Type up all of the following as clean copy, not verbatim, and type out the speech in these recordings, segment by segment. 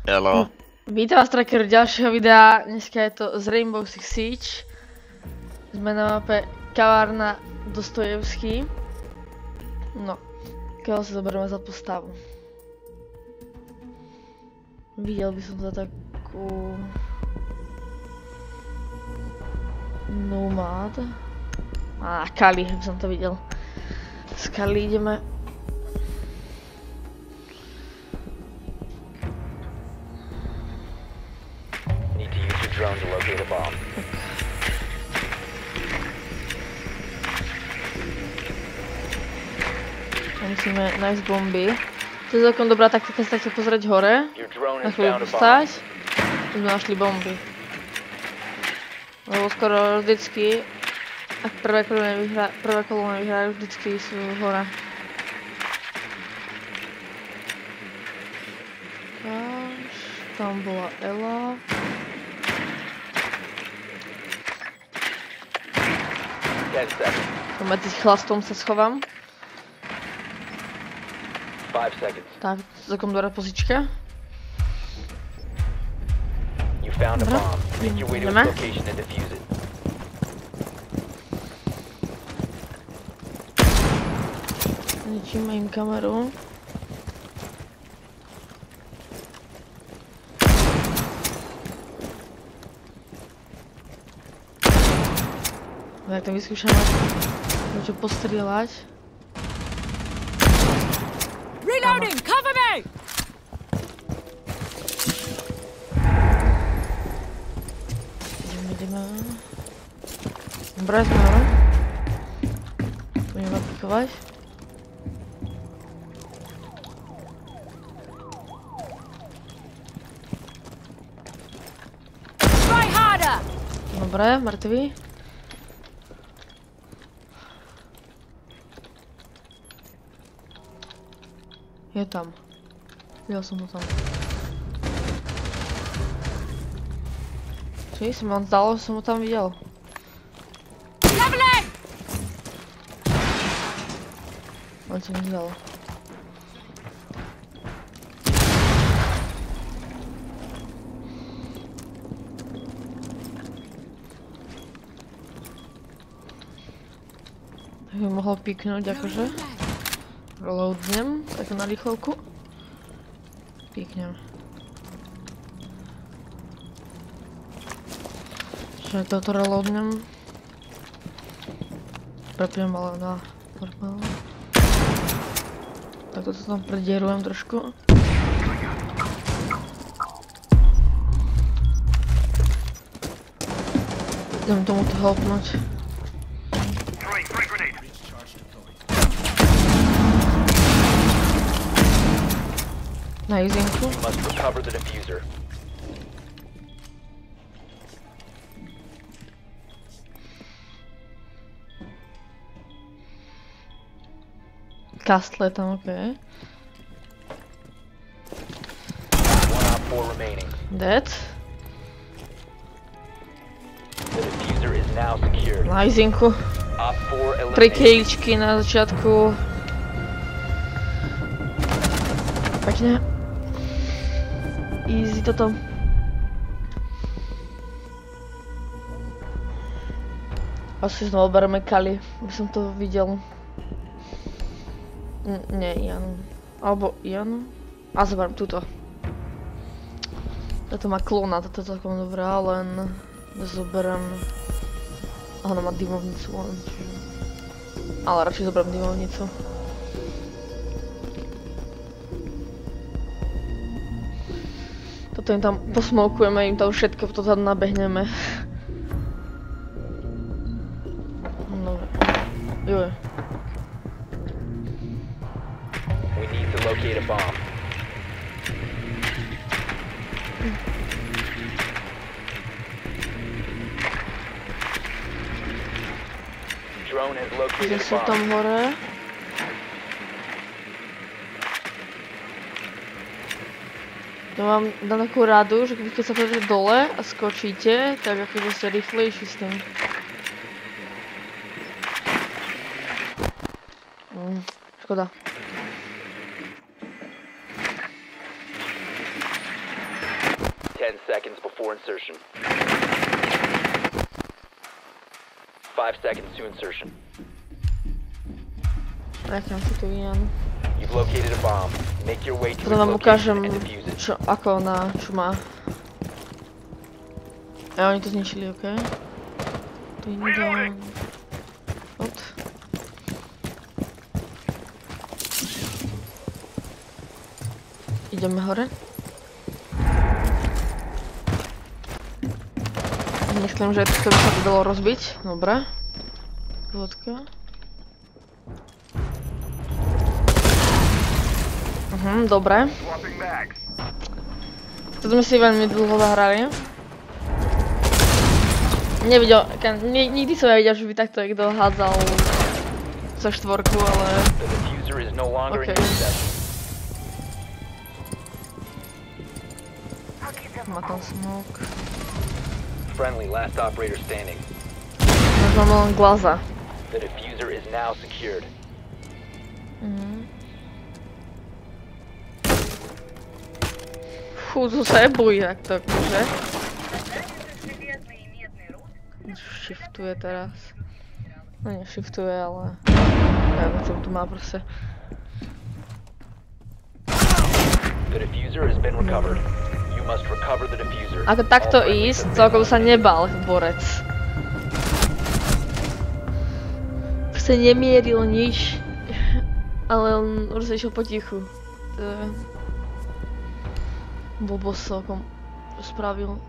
Hello. Vítam vás tracker ďalšieho videa, dneska je to z Rainbow Six Siege. Sme na mape kavárna Dostojevský. No, keď si zoberieme za postavu. Videl by som za takú... Nomad. Kali by som to videl. Z Kali ideme. Drone to locate a bomb. Musíme nájsť bomby. To je celkom dobrá taktika sa takto pozrieť hore. Na chvíľu vstať. Tu sme našli bomby. Lebo skoro vždycky, ak prvé kolo nevyhrajú, vždycky sú hore. Tam bola Ela. Medzi chlastom sa schovám. 5 seconds. Tak, celkom dobrá pozička. You found a bomb. Make your way to its location and defuse it. Ničíme im kameru. Tak to vyskúšame niečo postrieľať. Reloading, cover me! Ideme. Dobre, sme hore. Budeme aplikovať. Try harder! Dobre, mŕtvy. Je tam. Videl som ho tam. Či sa mi on zdalo, že som ho tam videl. Leveling! On sa mi zdalo. Tak by mohol piknúť akože. Reloadnem, tak na rýchlovku. Píknem. Čiže toto reloadnem. Prepnem ale na normálne. Tak toto tam predierujem trošku. Idem tomuto helpnúť. Na izinku. You must recover the diffuser. Kastle tam, okej. 1 op 4 remaining. Dead. The diffuser is now secured. Na izinku. Op 4 3 eliminated. kejličky na začiatku. Pekne. Easy toto. Asi znovu bereme Kali, by som to videl. Nie, Ianu. Alebo Ianu. A zoberiem túto. Toto má klona, toto je celkom dobrá, len zoberiem... Ona má dymovnicu len, čiže... Ale radšej zoberiem dymovnicu. Toto im tam posmokujeme, im tam všetko, to tam nabehneme. No, jo. We need to locate a bomb. Drone has located Že a sú tam bomb. hore. Ja vám dám takú radu, že keď sa pôjdete dole a skočíte, tak akože ste rýchlejší s tým. Škoda. 10 seconds before insertion. 5 seconds to insertion. Nechám si tu Ian. You've located a bomb. Make your way to its Potom vám ukážem, location and defuse it. ako ona, čo má. A oni to zničili, okej? To je nedá... Od. Ideme hore. Myslím, že to by sa to dalo rozbiť. Dobre. Vodka. Dobre. To sme si veľmi dlho zahrali. Nevidel, nikdy som nevidel, že by takto niekto hádzal za štvorku, ale... Okay. Má tam smoke. Friendly, last operator standing. Možno mám len glaza. The diffuser is now secured. Fú, to sa nebojí takto, akože. Shiftuje teraz. No nie shiftuje, ale... Neviem, čo tu má proste. The diffuser has been recovered. You must recover the diffuser. Ako takto ísť, celkom sa nebal borec. Proste nemieril nič. Ale on proste išiel potichu. Blbosť celkom spravil.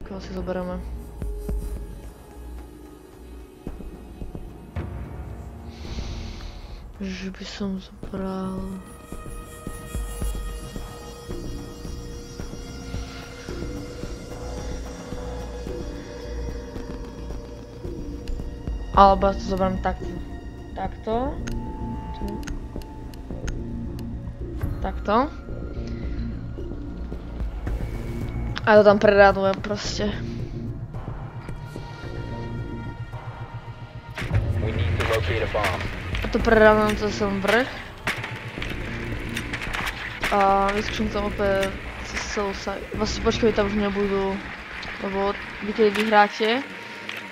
Koho si zoberieme? Že by som zobral... Alebo ja to zoberiem takto. Takto. Tu. Takto. A to tam prerádujem proste. We need to locate a bomb. A to prerádujem cez ten vrch. A vyskúšam tam opäť cez celú sa... Vlastne počkej, tam už nebudú. Lebo vy keď vyhráte,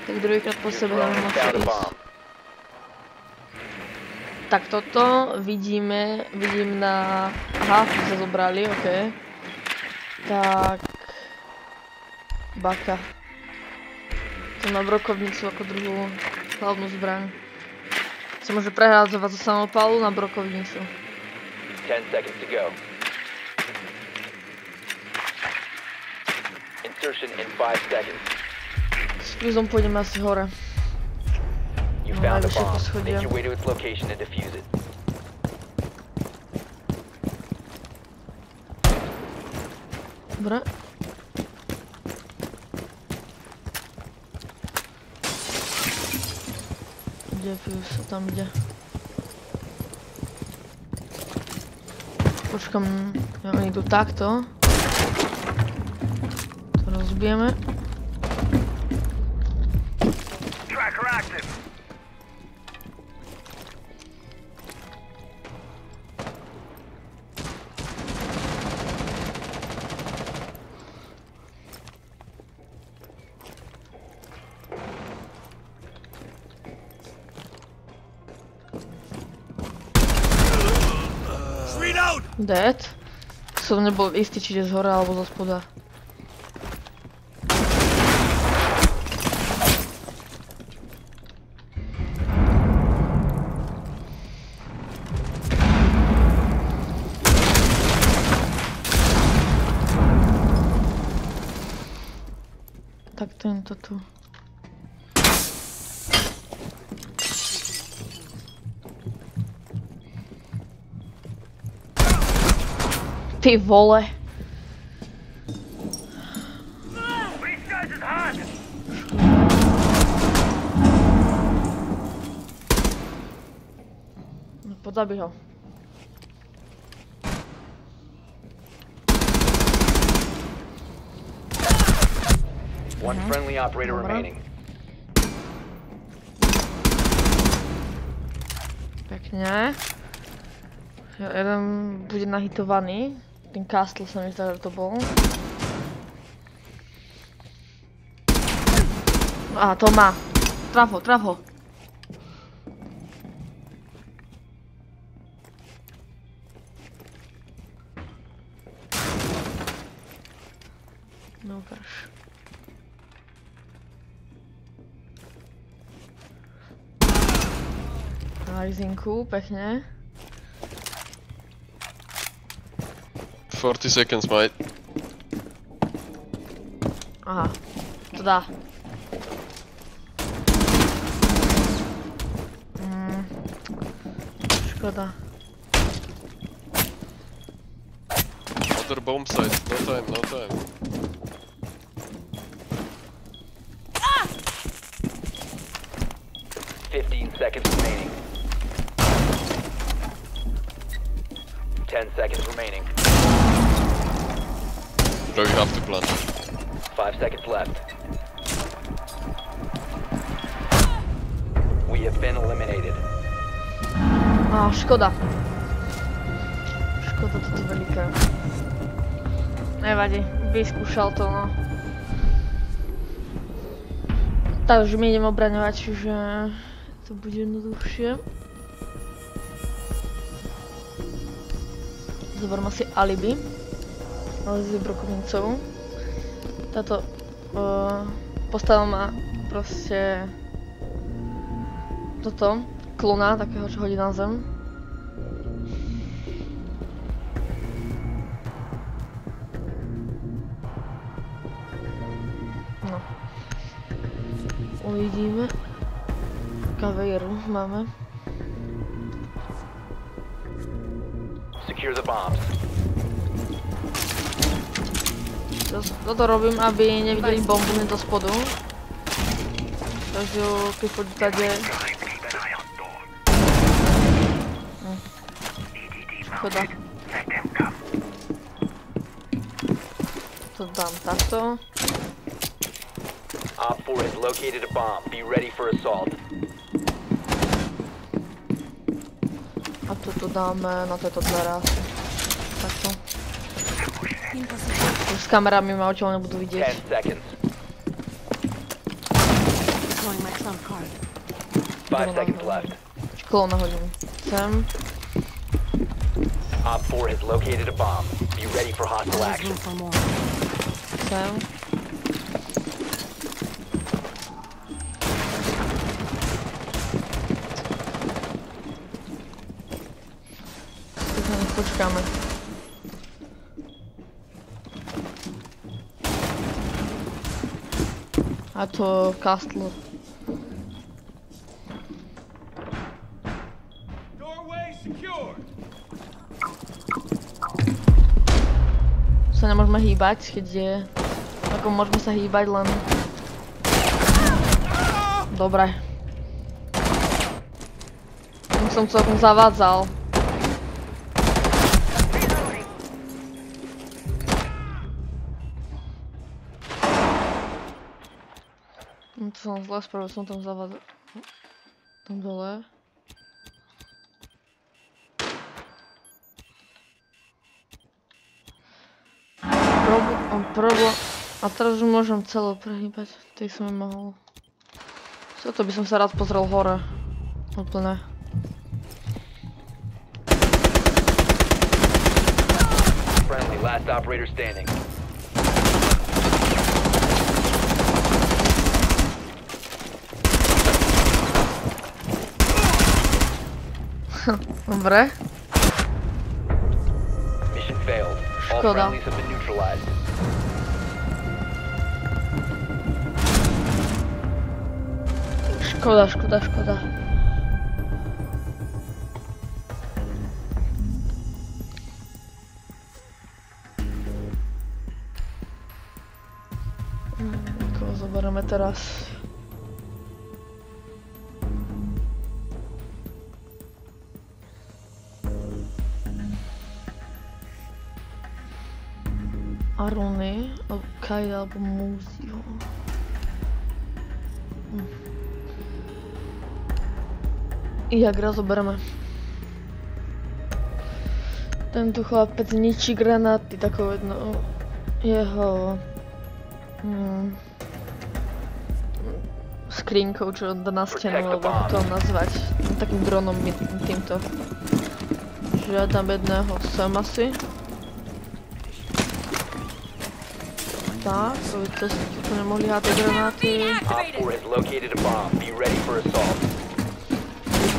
tak druhýkrát po sebe tam môžete ísť. Tak toto vidím na... Aha, tu sa zobrali, okej. Tak... Baka. To má brokovnicu ako druhú hlavnú zbraň. Sa môže prehrádzovať zo samopalu na brokovnicu. 10 seconds to go. Insertion in 5 seconds. S Fuzom pôjdeme asi hore. You found a bomb. Make your way to its location and defuse it. Dobre. Kde Fuse? Tam ide. Počkam, ja, oni idú takto. To rozbijeme. Dead. Som nebol istý, či ide z hora alebo zo spoda. Tak tento tu. Ty vole. Podabij ho. One friendly operator remaining. Pekne. Jeden bude nahitovaný. Ten Castle sa mi zdá, že to bol. Aha, to má. Traf ho, traf ho. No ukáž. Risinku, pekne. 40 seconds, mate. Aha, to dá. Škoda. Other bomb site. No time, no time. Ah! 15 seconds remaining. 10 seconds remaining. Bro, you have to plant. 5 seconds left. We have been eliminated. A, škoda. Škoda toto veľké. Nevadí, vyskúšal to, no. Takže my ideme obraňovať, čiže to bude jednoduchšie. Zoberme si alibi. Ale s Brokovnicou. Táto postava má proste toto, klona, takého, čo hodí na zem. No. Uvidíme. Kavejru máme. Secure the bombs. Toto robím, aby nevideli bombu hneď do spodu. Takže keď chodí tady... Škoda. To dám takto. Op 4 has located a bomb. Be ready for assault. A toto dáme na této dvere asi. Takto. Už s kamerami ma odtiaľ nebudú vidieť. 10 seconds. 5 seconds left. Školo nahodím. Sem. Op 4 has located a bomb. Be ready for hostile action. Sem. Počkáme. A to Castle. Sa nemôžeme hýbať, keď je... Ako môžeme sa hýbať, len... Dobre. Som celkom zavádzal. To som zle spravil, som tam zavádzal. Tam dole. Problém. A teraz už môžem celo prehýbať. Tej som nemohol. Co to by som sa rád pozrel hore. Úplne. Friendly, last operator standing. Dobre. Mission failed. All Škoda. friendlies have been neutralized. Škoda. Koho zoberieme teraz? Arony, alebo Kaida, alebo Muziho. Jagra zoberieme. Tento chlapec ničí granáty, takovou jednou jeho... skrinkou, čo dá na stenu, alebo ako to nazvať. Takým dronom týmto. Žiadam jedného sem asi. Tak, aby to tu nemohli hádzať granáty. Op 4 has located a bomb. Be ready for assault.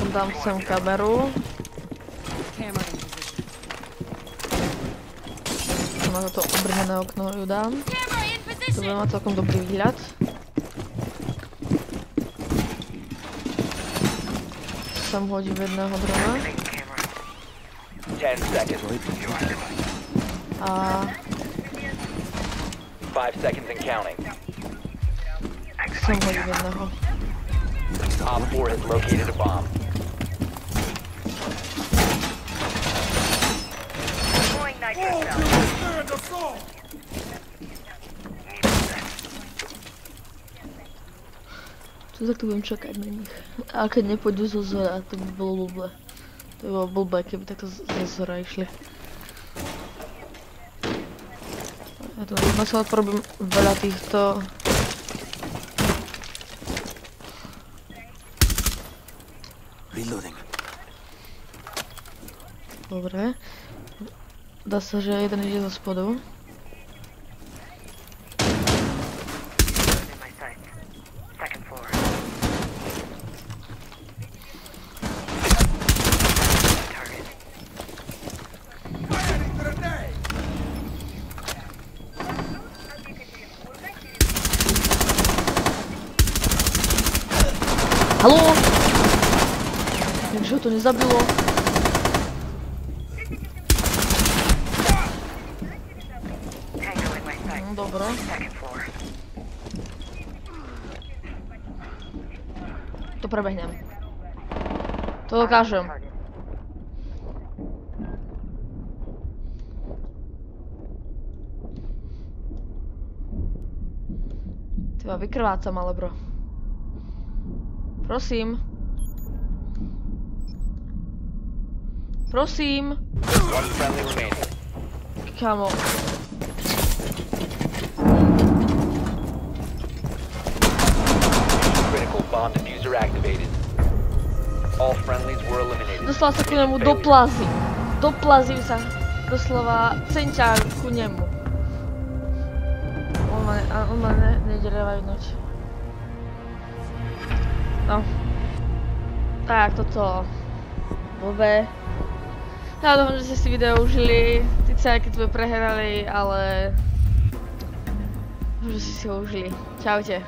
Dám sem kameru. Na toto obrnené okno ju dám. To bude mať celkom dobrý výhľad. Sem hodím jedného drona. 10 seconds. A 5 seconds and counting. sem hodím jedného. Op 4 has located a bomb. Čo tak tu budem čakať na nich. A keď nepôjdu zo zora, to by bolo blbé. To by bolo blbé, keby takto zo zora išli. Ja tu musel porobím veľa týchto... Reloading. Dobre. Dá sa, že jeden ide zo spodu. Haló! Takže ho to nezabilo. No, dobre. To prebehnem. To dokážem. Tyba, vykrvácam, ale bro. Prosím. Prosím. One friendly remaining. Kámo. Critical bomb diffuser activated. All friendlies were eliminated. Doslova sa ku nemu doplazím. Doplazím sa. Doslova ceňťák ku nemu. On ma nejde revajnúť. No. Tak, toto. Blbé. Ja dúfam, že ste si video užili. Síce aj keď sme prehrali, ale... že ste si ho užili. Čaute.